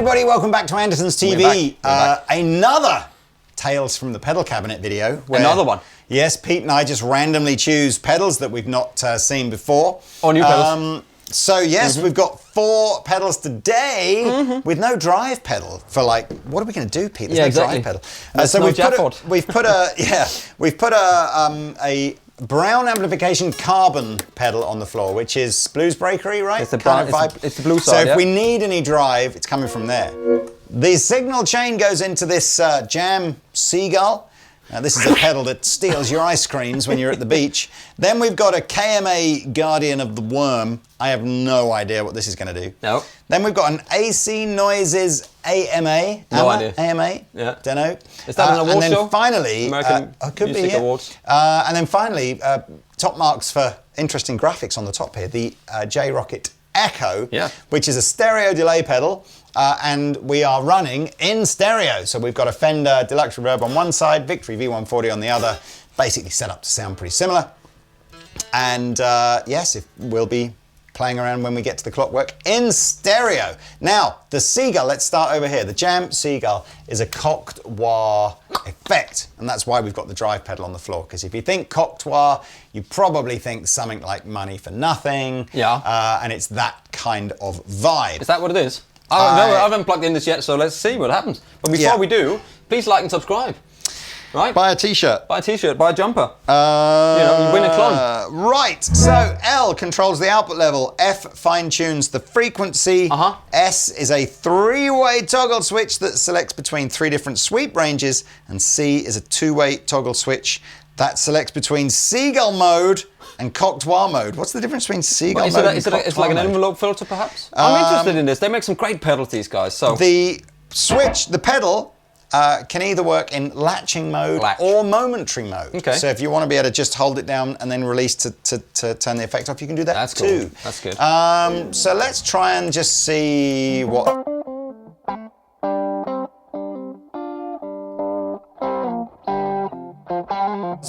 everybody, welcome back to Andertons TV. Another Tales from the Pedal Cabinet video. Another one. Yes, Pete and I just randomly choose pedals that we've not seen before. Or new pedals. So yes, we've got 4 pedals today with no drive pedal for like, what are we going to do, Pete? There's no drive pedal. So no we've put a brown amplification carbon pedal on the floor, which is blues breakery, right? It's the it's the blue side. So if we need any drive, it's coming from there. The signal chain goes into this Jam Seagull. Now this is a pedal that steals your ice creams when you're at the beach. Then we've got a KMA Guardian of the Wurm. I have no idea what this is going to do. No. Then we've got an AC Noises AMA. No idea. AMA. Yeah. Don't know. Is that an award show? And then finally, American could Music be, Awards. And then finally, top marks for interesting graphics on the top here. The Rockett Echo, which is a stereo delay pedal. And we are running in stereo. So we've got a Fender Deluxe Reverb on one side, Victory V140 on the other, basically set up to sound pretty similar. And yes, we'll be playing around when we get to the Clockwork in stereo. Now, the Seagull, let's start over here. The Jam Seagull is a Cocteau effect, and that's why we've got the drive pedal on the floor, because if you think Cocteau, you probably think something like Money for Nothing, and it's that kind of vibe. Is that what it is? I haven't plugged in this yet, so let's see what happens. But before we do, please like and subscribe. Right? Buy a t-shirt. Buy a t-shirt, buy a jumper. You win a clone. Right, so L controls the output level, F fine-tunes the frequency, S is a 3-way toggle switch that selects between 3 different sweep ranges, and C is a 2-way toggle switch that selects between Seagull mode and Cocteau mode. What's the difference between Seagull mode and Cocteau mode? It's like an envelope filter, perhaps? I'm interested in this. They make some great pedals, these guys. So the switch, the pedal, can either work in latching mode or momentary mode. Okay. So if you want to be able to just hold it down and then release to turn the effect off, you can do that too. That's good. So let's try and just see what...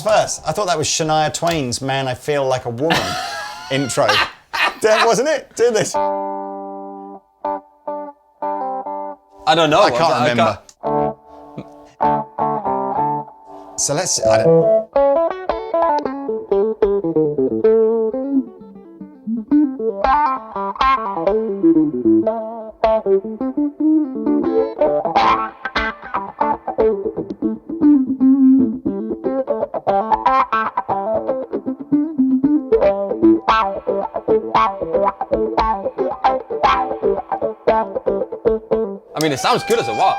First, I thought that was Shania Twain's Man, I Feel Like a Woman intro. Wasn't it? Do this. I don't know. I can't remember. So let's... I mean, it sounds good as a what?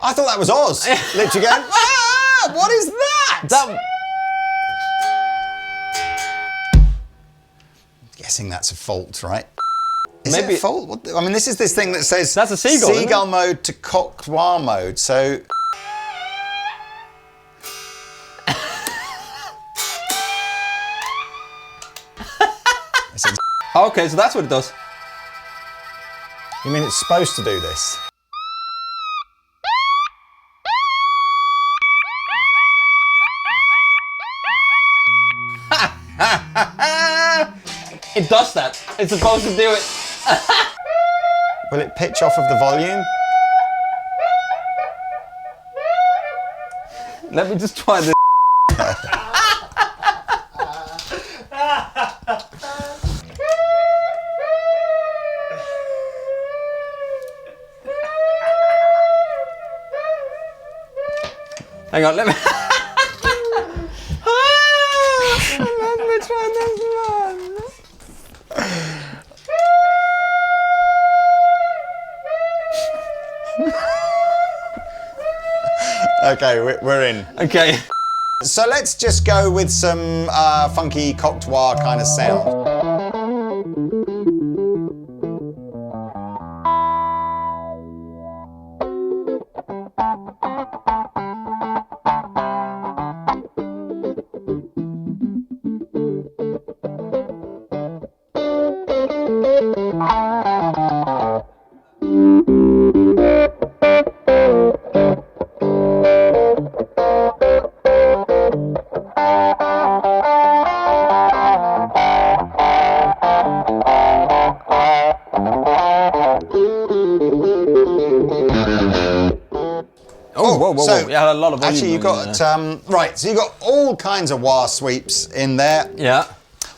I thought that was Oz. Literally going, what is that? I'm guessing that's a fault, right? Is it a fault? I mean, this is this thing that says that's a Seagull, Seagull mode to Cocteau mode, so... Okay, so that's what it does. You mean it's supposed to do this? It does that. It's supposed to do it. Will it pitch off of the volume? Let me just try this. Hang on, let me... let me try this one. Okay, we're in. Okay. So let's just go with some funky Cocteau kind of sound. Yeah, a lot of volume. Actually, you've got right. So you've got all kinds of wah sweeps in there. Yeah.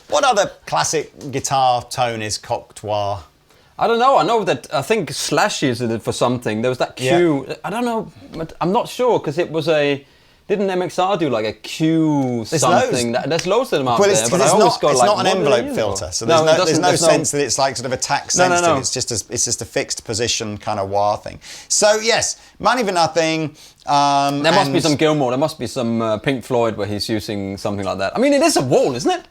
What other classic guitar tone is cocked wah? I don't know. I know that I think Slash used it for something. There was that Q. I don't know, but I'm not sure because it was a. Didn't MXR do like a Q something? There's loads of them out there. But it's not an envelope filter, so there's no sense that it's like sort of attack sensitive. No. It's just a fixed position kind of wah thing. So yes, Money for Nothing. There must be some Gilmour. There must be some Pink Floyd where he's using something like that. I mean, it is a wall, isn't it?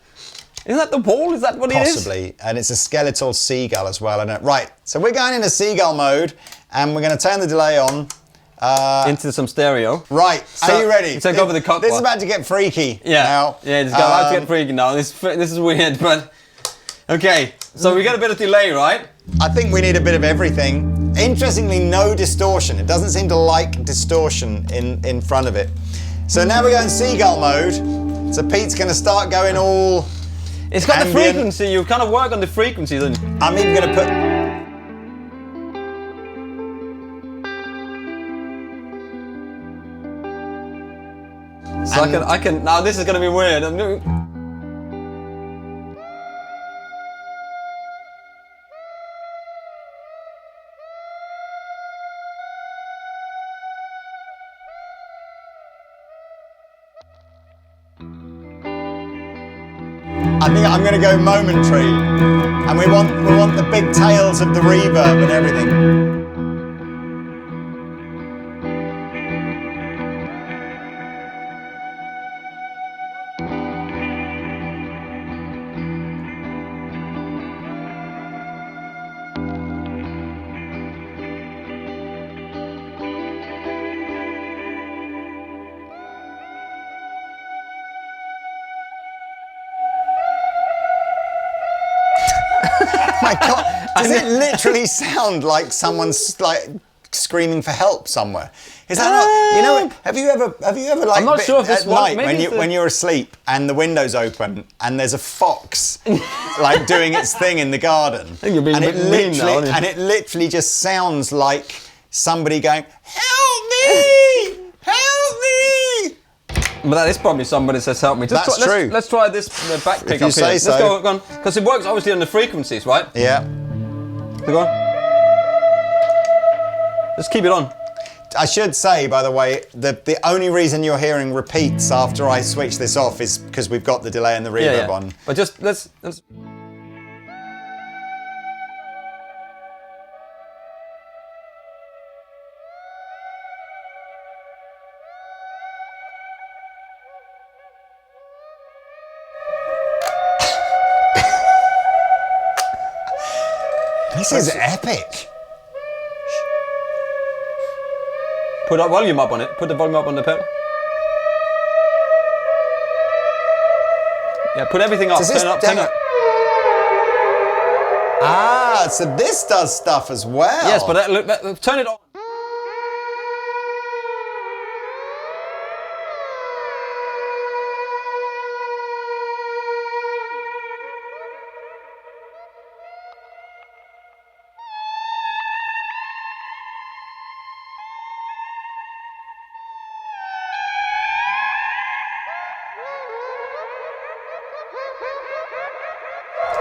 Isn't that the wall? Is that what it is? Possibly, and it's a skeletal Seagull as well. Right, so we're going into Seagull mode, and we're going to turn the delay on. Into some stereo. Right, so, are you ready? Take over the cockpit. This is about to get freaky now. Yeah, it's about to get freaky now. This is weird, but... Okay, so we got a bit of delay, right? I think we need a bit of everything. Interestingly, no distortion. It doesn't seem to like distortion in front of it. So now we're going Seagull mode. So Pete's going to start going all... It's got ambient. The frequency. You kind of work on the frequency, then. I'm even going to put... So I can. Now this is going to be weird. I think I'm going to go momentary, and we want the big tails of the reverb and everything. My God, does it literally sound like someone's like screaming for help somewhere? Is that not? You know, have you ever like I'm not sure if at night when you're asleep and the window's open and there's a fox like doing its thing in the garden, and it literally just sounds like somebody going, "Help me! Help me!" But that is probably somebody says help me. That's true. Let's try this back pick if you up say here. So. Let's go on. Because it works obviously on the frequencies, right? Yeah. So go on. Just keep it on. I should say, by the way, the only reason you're hearing repeats after I switch this off is because we've got the delay and the reverb on. But just let's This is epic. Put that volume up on it. Put the volume up on the pedal. Yeah, put everything up. Turn up. Turn up. Ah, so this does stuff as well. Yes, but turn it on.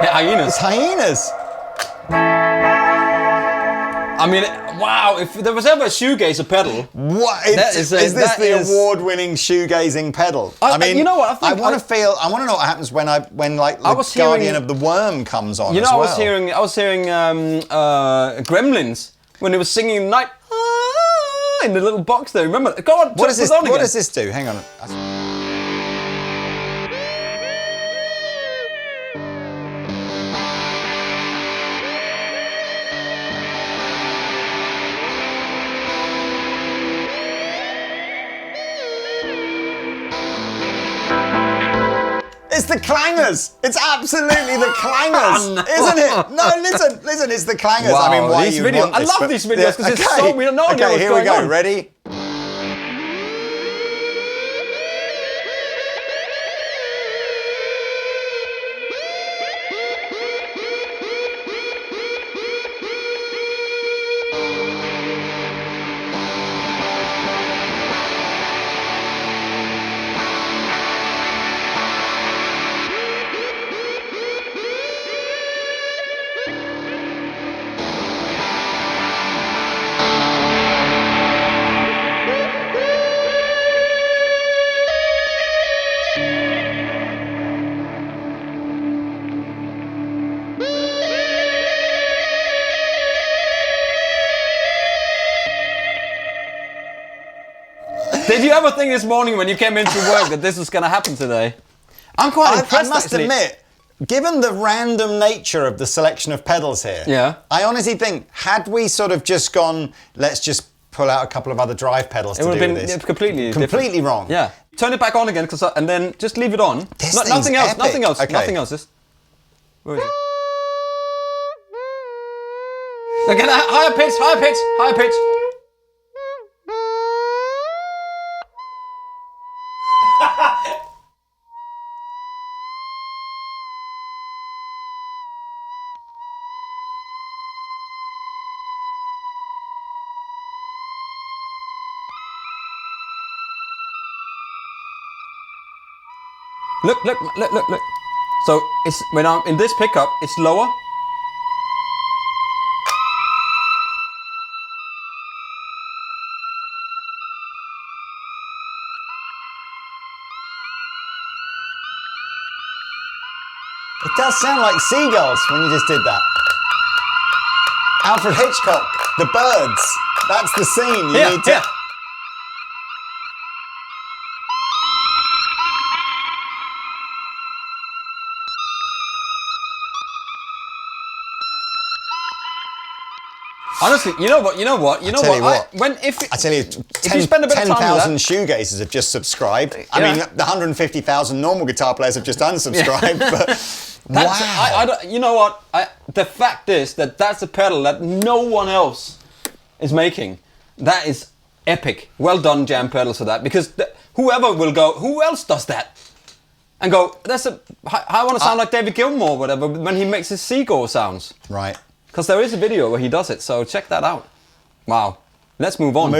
Hyenas. It's hyenas. I mean, wow, if there was ever a shoegazer pedal... What? Is this the award-winning shoegazing pedal? I mean, you know what? I want to know what happens when like the Guardian of the Wurm comes on. You know, as well. I was hearing Gremlins when it was singing Night in the little box there. Remember? Go on. What does this do? Hang on. It's the clangers. It's absolutely the clangers, isn't it? No, listen. It's the clangers. Wow, I mean, why these you videos? want this? I love these videos because it's so we don't know what's going on. Okay, here we go. Ready? you ever think this morning when you came into work that this was going to happen today? I'm quite impressed, I must admit, given the random nature of the selection of pedals here, I honestly think, had we sort of just gone, let's just pull out a couple of other drive pedals to do this. It would have been completely wrong. Yeah. Turn it back on again, and then just leave it on. Nothing else. Nothing else. Okay. Nothing else. Just, where is it? Again, higher pitch. Look. So it's when I'm in this pickup, it's lower. It does sound like Seagulls when you just did that. Alfred Hitchcock, The Birds. That's the scene. You need to... Honestly, you know what? I tell you, if you spend a bit of time 10,000 shoegazers have just subscribed. I mean, the 150,000 normal guitar players have just unsubscribed. But wow. You know what? The fact is that that's a pedal that no one else is making. That is epic. Well done, Jam Pedals, for that. Because whoever will go, who else does that? And go, I want to sound like David Gilmour or whatever when he makes his Seagull sounds. Right. Because there is a video where he does it, so check that out. Wow. Let's move on.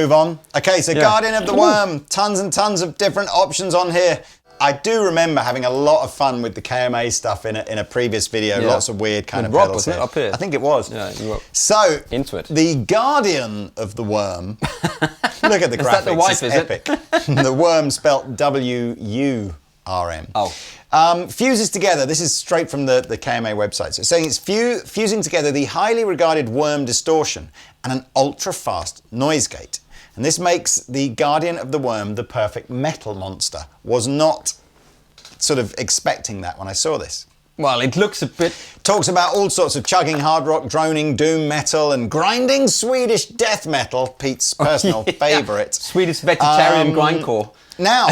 Okay, so Guardian of the Wurm. Tons and tons of different options on here. I do remember having a lot of fun with the KMA stuff in a previous video. Yeah. Lots of weird kind of pedals here. Up here. I think it was. Yeah, you were so, into it. The Guardian of the Wurm. Look at the graphics. Is that the wife, it's epic. The Wurm spelt W-U-R-M. Fuses together, this is straight from the KMA website. So it's saying it's fusing together the highly regarded Wurm Distortion and an ultra-fast noise gate. And this makes the Guardian of the Wurm the perfect metal monster. Was not sort of expecting that when I saw this. Well, it looks a bit... Talks about all sorts of chugging hard rock, droning doom metal and grinding Swedish death metal, Pete's personal favourite. Swedish vegetarian grindcore. Now...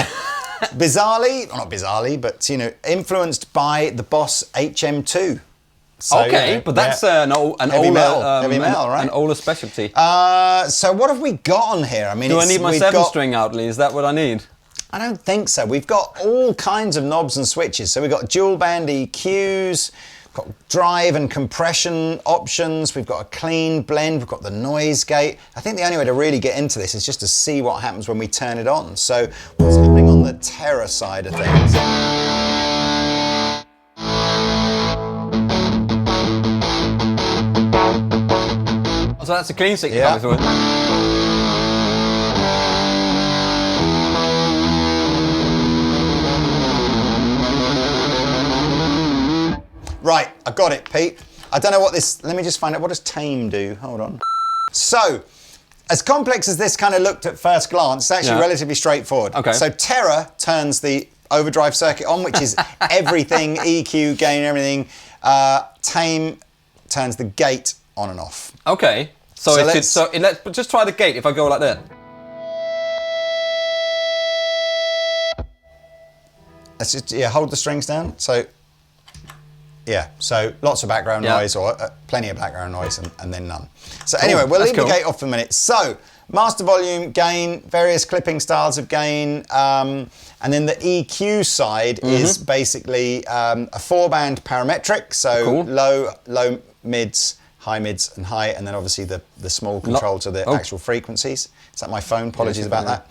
bizarrely, well, not bizarrely, but influenced by the Boss HM2. So, but that's an older right? An older specialty. So what have we got on here? I mean, do I need my 7-string out, Lee? Is that what I need? I don't think so. We've got all kinds of knobs and switches. So we've got dual band EQs, got drive and compression options, we've got a clean blend, we've got the noise gate. I think the only way to really get into this is just to see what happens when we turn it on. So what's happening on the Terror side of things? So that's a clean stick coming through it. Right, I got it, Pete. I don't know what this... Let me just find out. What does tame do? Hold on. So, as complex as this kind of looked at first glance, it's actually relatively straightforward. Okay. So Terror turns the overdrive circuit on, which is everything, EQ, gain, everything. Tame turns the gate on and off. Okay. So let's just try the gate if I go like that. Let's just, hold the strings down. So... Yeah, so lots of background noise, or plenty of background noise, and then none. So anyway, we'll leave the gate off for a minute. So, master volume, gain, various clipping styles of gain, and then the EQ side is basically a 4-band parametric, so low mids, high mids, and high, and then obviously the small control to the actual frequencies. Is that my phone? Apologies about that.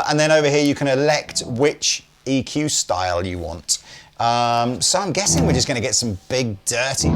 And then over here you can elect which EQ style you want. So I'm guessing we're just going to get some big, dirty...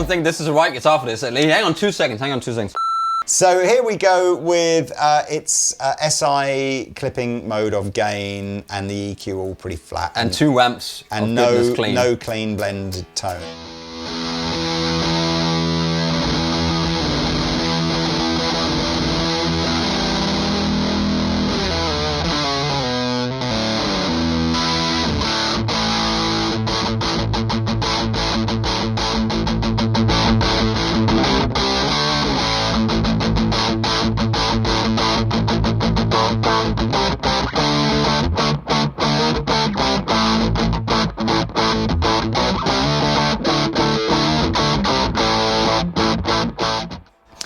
think this is the right guitar for this. Hang on 2 seconds. So here we go with its SI clipping mode of gain and the EQ all pretty flat. And 2 amps and no clean blended tone.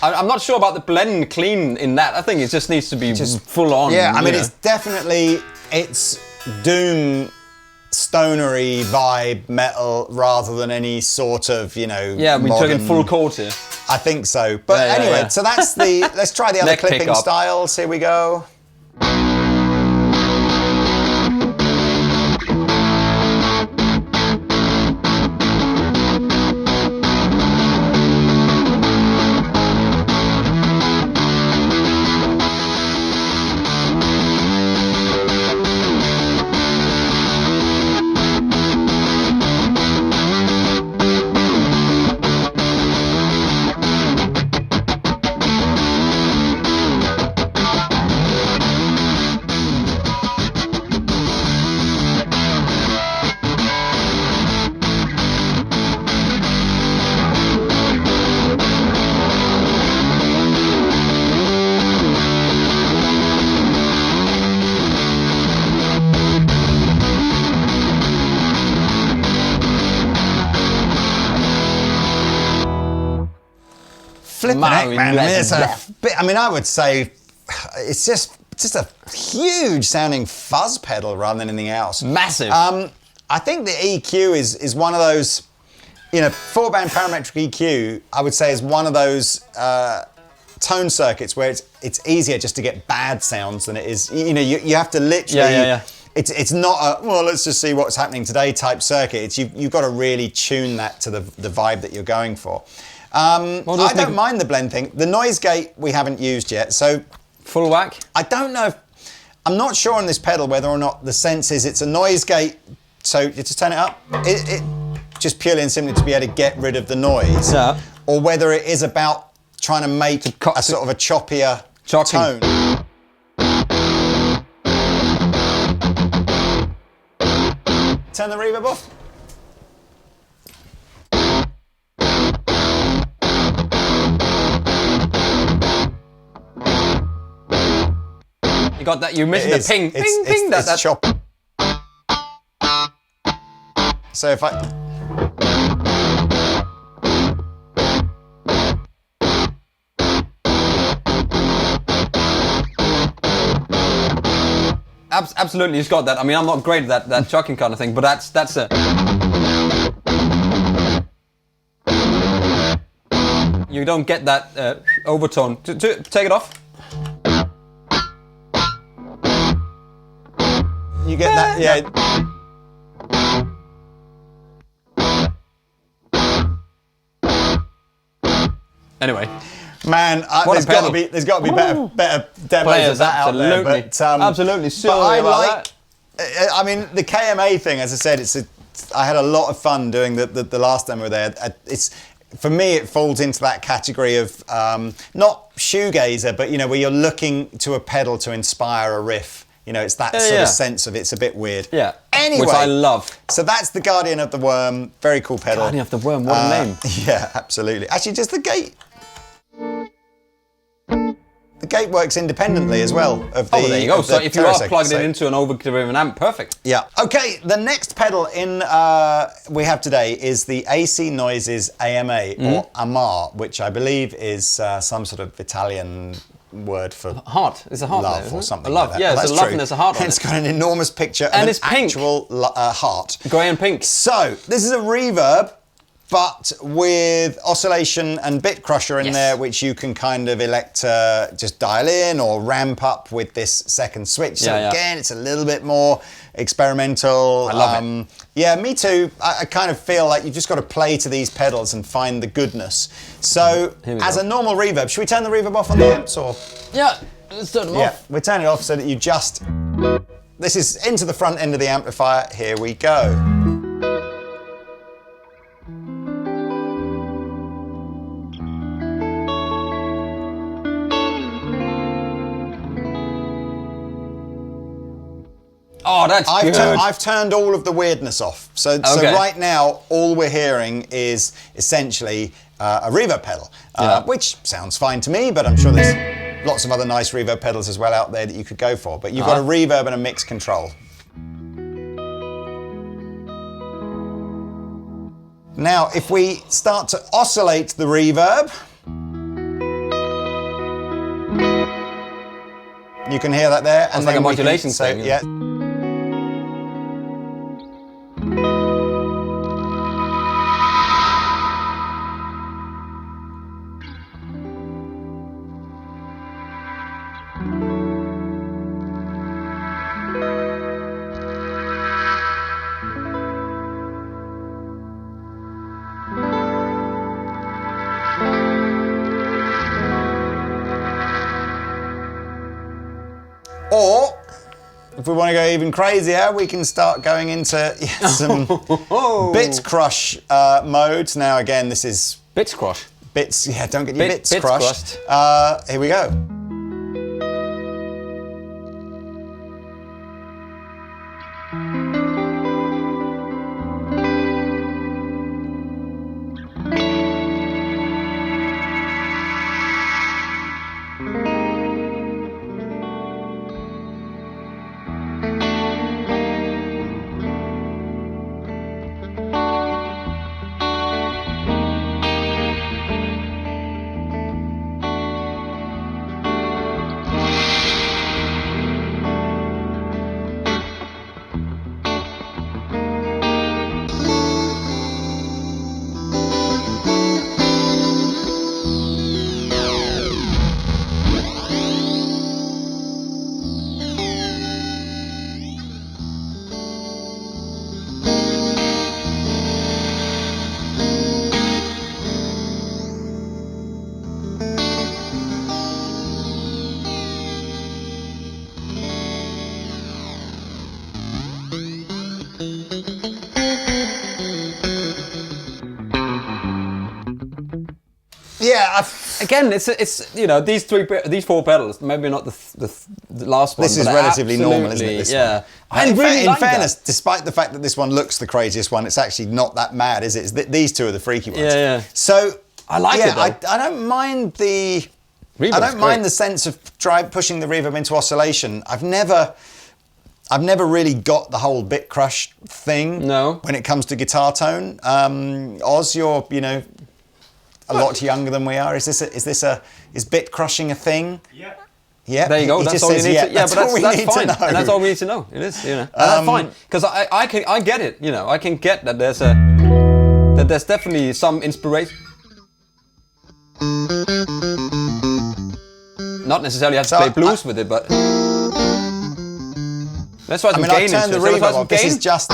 I'm not sure about the blend clean in that. I think it just needs to be just full on. Yeah, I mean, it's definitely, it's doom stonery vibe metal rather than any sort of, you know, yeah, we took in full chord here. I think so. But anyway, so that's the, let's try the other clipping styles. Here we go. Flipping heck, man. I mean, it's a bit, I mean, I would say it's just a huge sounding fuzz pedal rather than anything else. Massive. I think the EQ is one of those, you know, 4-band parametric EQ, I would say is one of those tone circuits where it's easier just to get bad sounds than it is, you know, you have to literally, it's not a, well, let's just see what's happening today type circuit. It's you've got to really tune that to the vibe that you're going for. I don't mind the blend thing. The noise gate we haven't used yet, so... Full whack? I don't know if... I'm not sure on this pedal whether or not the sense is it's a noise gate, so you just turn it up. It just purely and simply to be able to get rid of the noise. Yeah. Or whether it is about trying to make a sort of a choppier tone. Turn the reverb off. You got that? You're missing the ping, ping, ping. That's chop. So if I... Absolutely, it's got that. I mean, I'm not great at that chucking kind of thing, but that's a... You don't get that overtone. Take it off. You get that, yeah. Anyway, man, there's got to be better demos of that out there. But, absolutely, but I like. I mean, the KMA thing, as I said, I had a lot of fun doing the last demo there. For me, it falls into that category of not shoegazer, but you know, where you're looking to a pedal to inspire a riff. You know, it's that sort of sense of it's a bit weird. Yeah. Anyway. Which I love. So that's the Guardian of the Wurm. Very cool pedal. Guardian of the Wurm, what a name. Yeah, absolutely. Actually, just the gate. The gate works independently as well of the. Oh, there you go. So if you are plugging it into an overdriven amp, perfect. Yeah. Okay, the next pedal we have today is the AC Noises AMA, or AMA, which I believe is some sort of Italian word for heart. It's a heart love there, or something love. like that. Yeah, it's a love and there's a heart on it. It's got an enormous picture and of it's an actual heart. Grey and pink. So, this is a Reverb but with oscillation and bit crusher in there, which you can kind of elect to just dial in or ramp up with this second switch. So again, it's a little bit more experimental. I love it. Yeah, me too. I kind of feel like you've just got to play to these pedals and find the goodness. So as a normal reverb, should we turn the reverb off on the amps or? Yeah, let's turn them off. We'll turn it off so that you just, this is into the front end of the amplifier. Here we go. Oh, that's good. I've turned all of the weirdness off. So right now, all we're hearing is essentially a reverb pedal, which sounds fine to me, but I'm sure there's lots of other nice reverb pedals as well out there that you could go for. But you've got a reverb and a mix control. Now, if we start to oscillate the reverb, you can hear that there. It's like a modulation thing. Yeah. Or, if we want to go even crazier, we can start going into some bit crush modes. Now, again, this is... Bits crush? Bits, don't get your bits crushed. Here we go. Yeah. Again, it's you know these four pedals. Maybe not the last one. This is relatively normal, isn't it? This one? In fairness, despite the fact that this one looks the craziest one, it's actually not that mad, is it? These two are the freaky ones. Yeah. So I like it. I don't mind the. Reverb's I don't mind the sense of pushing the reverb into oscillation. I've never really got the whole bit crush thing. No. When it comes to guitar tone, Oz, you're a lot younger than we are. Is bit crushing a thing? Yeah. Yeah. There you go. That's all you need to. Yeah, but that's fine. And that's all we need to know. It is. And that's fine because I get it. I can get that there's definitely some inspiration. Not necessarily have to play blues with it, but that's why some gain. I've turned the reverb off. This is just.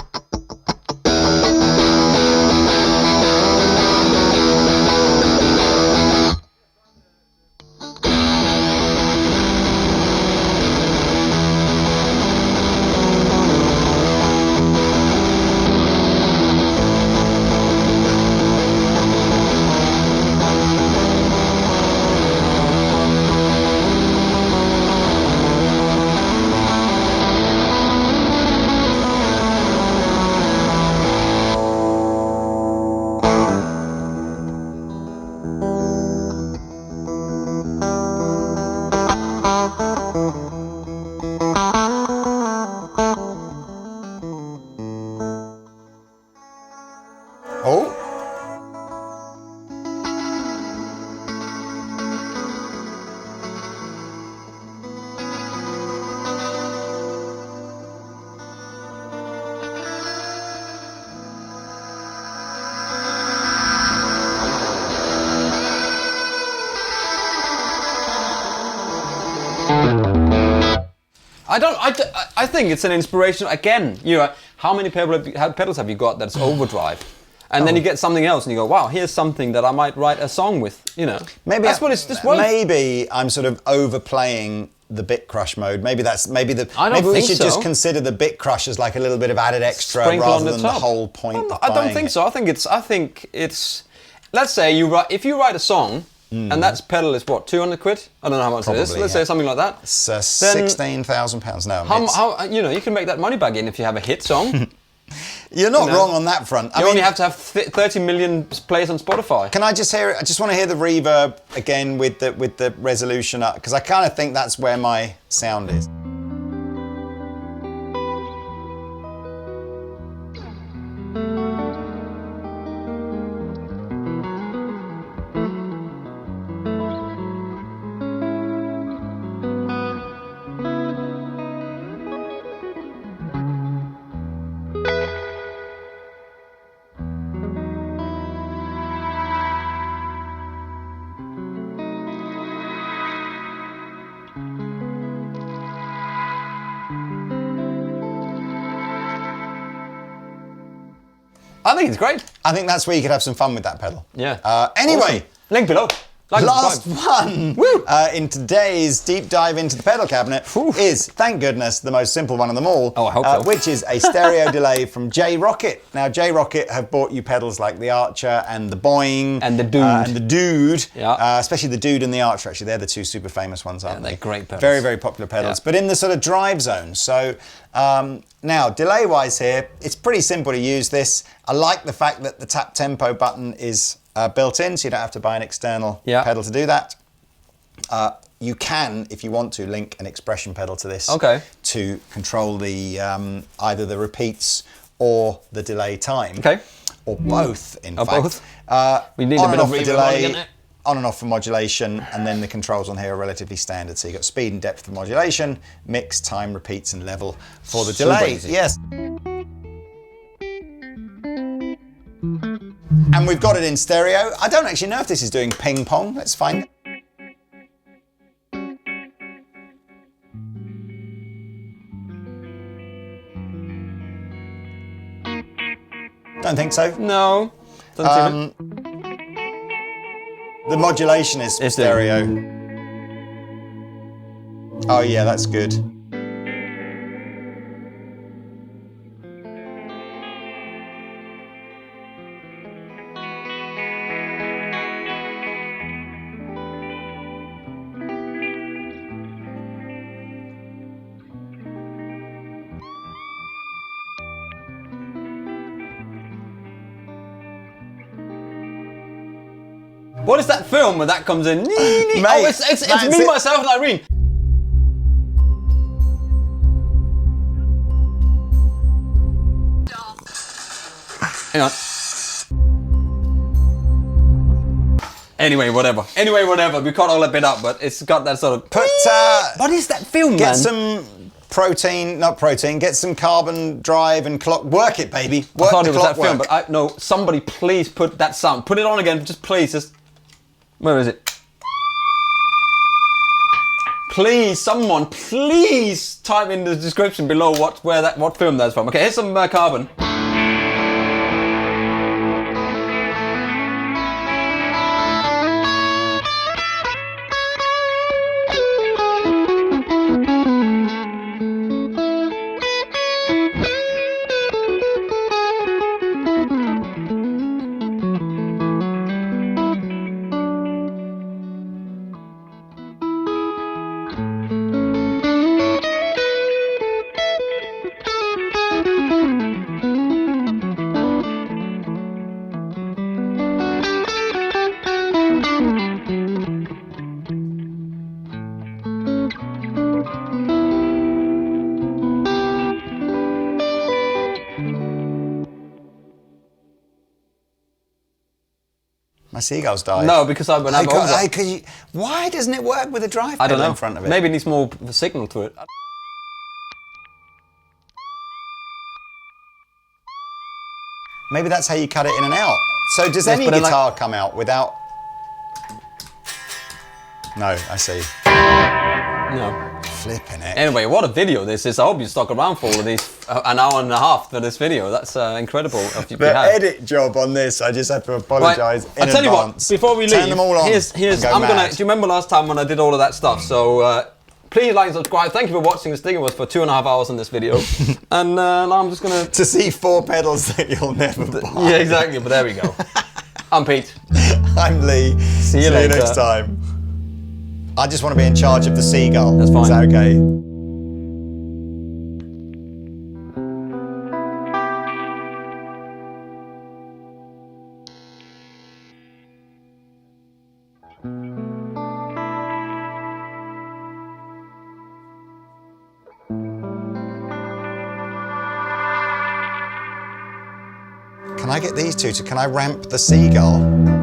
I think it's an inspiration. Again, how many pedals have you got that's overdrive? And then you get something else, and you go, "Wow, here's something that I might write a song with." Maybe that's what it's just. Maybe I'm sort of overplaying the bit crush mode. Maybe we should just consider the bit crush as like a little bit of added extra rather than the whole point. I don't think so. I think it's. Let's say if you write a song. And that pedal is what, 200 quid? I don't know how much it is. Let's say something like that. It's £16,000 now. How you can make that money back in if you have a hit song. You're not wrong on that front. You only have to have 30 million plays on Spotify. Can I just hear it? I just want to hear the reverb again with the resolution up, because I kind of think that's where my sound is. I think it's great. I think that's where you could have some fun with that pedal. Yeah. Anyway. Awesome. Link below. Last one in today's deep dive into the pedal cabinet is, thank goodness, the most simple one of them all. Oh, I hope so. Which is a stereo delay from Rockett. Now, Rockett have bought you pedals like the Archer and the Boing. And the Dude. And the Dude. Yeah. Especially the Dude and the Archer, actually. They're the two super famous ones, aren't they? They're great pedals. Very, very popular pedals. Yeah. But in the sort of drive zone. So now, delay-wise here, it's pretty simple to use this. I like the fact that the tap tempo button is built in, so you don't have to buy an external pedal to do that. You can, if you want to, link an expression pedal to this to control the either the repeats or the delay time. Or both, in fact. Both. We need a bit of delay. On and off for modulation, and then the controls on here are relatively standard. So you've got speed and depth for modulation, mix, time, repeats, and level for the delay. Easy. Yes. And we've got it in stereo. I don't actually know if this is doing ping pong. Let's find it. Don't think so. No. Doesn't seem it. The modulation is stereo. Oh yeah, that's good. What is that film where that comes in? Mate, it's me, myself, and Irene. Hang on. Anyway, whatever. We cut all that bit up, but it's got that sort of... what is that film, Get some get some carbon drive and work it, baby. I thought it was that film, but no, somebody please put that sound. Put it on again, just please. Where is it? Please, someone, please type in the description below what film that's from. Okay, here's some carbon. My Seagull's died. No, because I went over. Why doesn't it work with a drive I don't pedal know. in front of it? Maybe it needs more signal to it. Maybe that's how you cut it in and out. So does any guitar come out without... No, I see. No. Flipping it. Anyway, what a video this is. I hope you stuck around for all of these, an hour and a half for this video. That's incredible. The edit job on this, I just have to apologise in advance. I'll tell you what, before we leave, turn them all on. Here's do you remember last time when I did all of that stuff? So please like and subscribe. Thank you for watching this thing. It was for 2.5 hours on this video. And now I'm just going to see 4 pedals that you'll never buy. Yeah, exactly, but there we go. I'm Pete. I'm Lee. See you next time. I just want to be in charge of the Seagull. That's fine. Is that okay? Can I get these two to, can I ramp the Seagull?